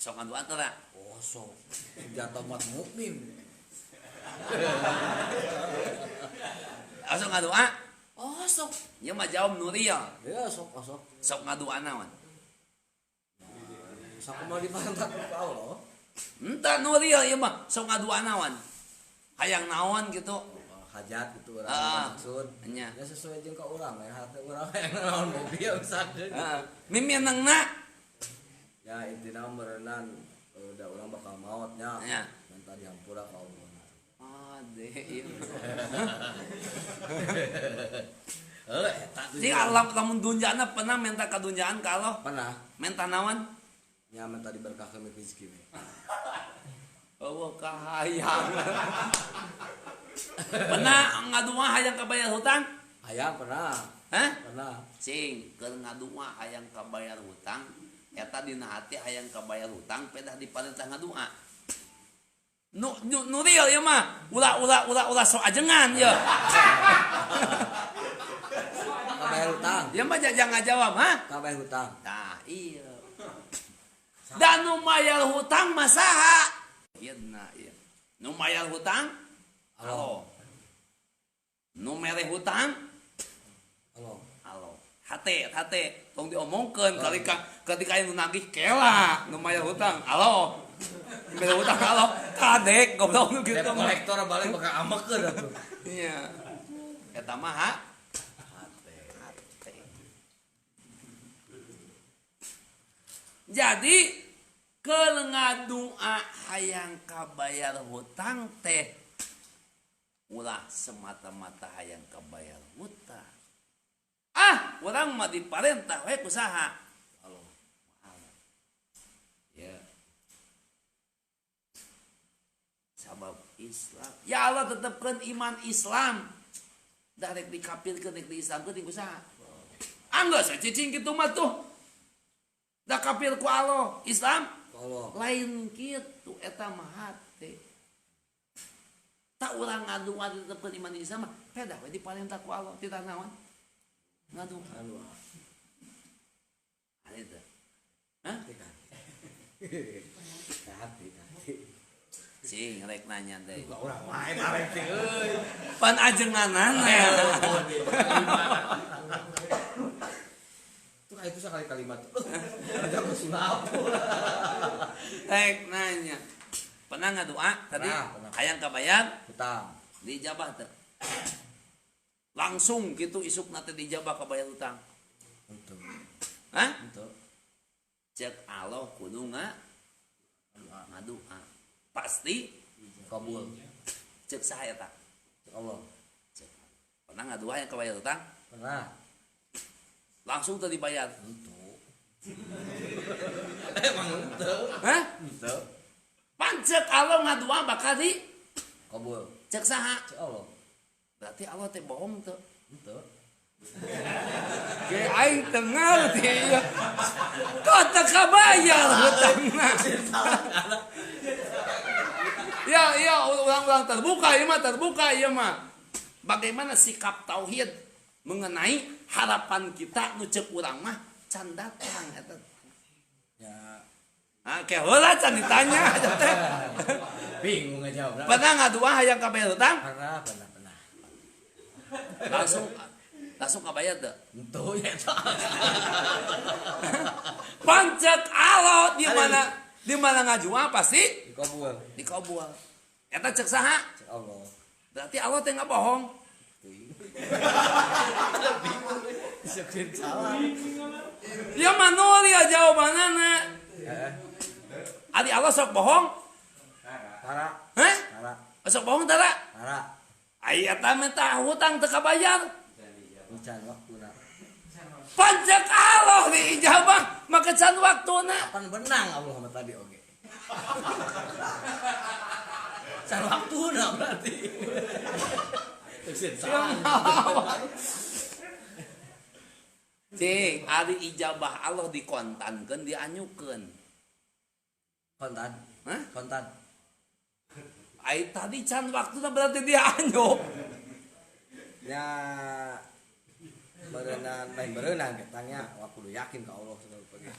Sok ngaduaan tara. Oh sok jatuh mat mukmin. Sok ngadua. Oh sok. Ieu mah jawab nu real. Ya sok sok. Sok ngaduaan naon? Sakumaha dipantak ka Allah. Entah nu real ieu mah sok ngaduaan naon? Hayang naon gitu. Hajat gitu urang maksud. Nya. Ya sesuai jeung ka urang ya hate urang yang naon mobil usahakeun. Heeh. Mimianangna. Ya intina meureunnan udah urang bakal mautnya. Nya. Minta dihampura ka Allah. Ade ieu. Eta Cing Allah lamun dunjana pernah minta kadunjaan ka Allah? pernah. Minta naon? Ya minta diberkahkeun rezeki we. Allah kahayang. Pernah ngadua hayang kabayar hutang? Aya pernah. Hah? Pernah. Cing, keur ngadua hayang kabayar hutang, eta dina hati hayang kabayar hutang pedah diparentah ngadua. Nu real ieu mah. Ulah sok ajengan ya. Kabayar hutang. Ieu mah jangan ngajawab, ha? Kabayar hutang. Tah, iya. Dan nu mayar hutang mah saha? Ieu ieu. Nu mayar hutang? Halo. Nu mere hutang? Halo. Halo. Hate tong diomongkeun ketika anu nagih kela nu mayar hutang. Halo. Mere hutang halo. Kadek goblok nu kitu mah. Kolektor balik bakal amekeun atuh. Iya. Eta mah ha? Hate. Jadi keur ngadua hayang kabayar hutang teh ulah semata-mata hayang kabayar hutang. Urang mah diparentah we ku saha? Allah. Ya. Sabab Islam. Ya Allah tetepkeun iman Islam. Da rek dikafirkeun rek diislamkeun ku saha? Angga cicing kitu mah tuh. Da kafir ku Allah, Islam Allah. lain kitu eta mah hate. Tak urang ngadua tetepkeun iman Islam mah pedah we diparentah ku Allah titah naon? Ngadu. Ada itu. Hah? Cing, rek nanya deh. Urang main arek teh euy. Pan ajenganan ya. Tuh itu sekali kalimat. Ada sulap. Rek nanya. Pernah ngadua tadi? Pernah. Hayang kabayar Hutang. dijabah teh. Langsung gitu isuk nate dijabah kabayar hutang. Untuk. Hah? Untuk. Cek Allah kudu ngadua. Pasti Kabul. cek saha eta? Allah. Cek. Pernah ngadua yang kabayar hutang? Pernah. Langsung tadi bayar. Untuk. Emang untuk. Hah? Untuk. Pancek Allah ngadua bakal di Kabul. cek saha? Cek Allah. Berarti Allah teh bohong tuh. Untuk. Ge aing teu ngarti ieu. Kok teu kabayar hutangna. Ya, ulang terbuka ieu mah. Bagaimana sikap tauhid mengenai harapan kita nu ceuk urang mah can datang eta. Ya. Ke heula can ditanya aja teh. Bingung ngejawab. Pernah ngadua hayang kabayar hutang? Pernah. Langsung kabayar teu? Untuk ya tak. Pancek Allah di mana ngajua pasti Kabul. dikabul. Eta cek saha? Cek Allah. Berarti Allah teh nggak bohong. Syukur salah. Ya manul ya jawabanana. Adi Allah sok bohong? Tara. Hah? Tara. Sok bohong tara? Tara. Aya eta mah tah hutang teu kabayar. Encan waktuna. Pancek Allah diijabah maka can waktuna. Pan benang Allah sama tadi oge. Can waktuna berarti. Cing, ari ijabah Allah dikontankeun dianyukeun. Kontan. Hah? Kontan. Ai tadi can waktuna berarti dianyuk. Ya berenang, lain berenang, tanya, wah kudu yakin ke Allah sudah pergi.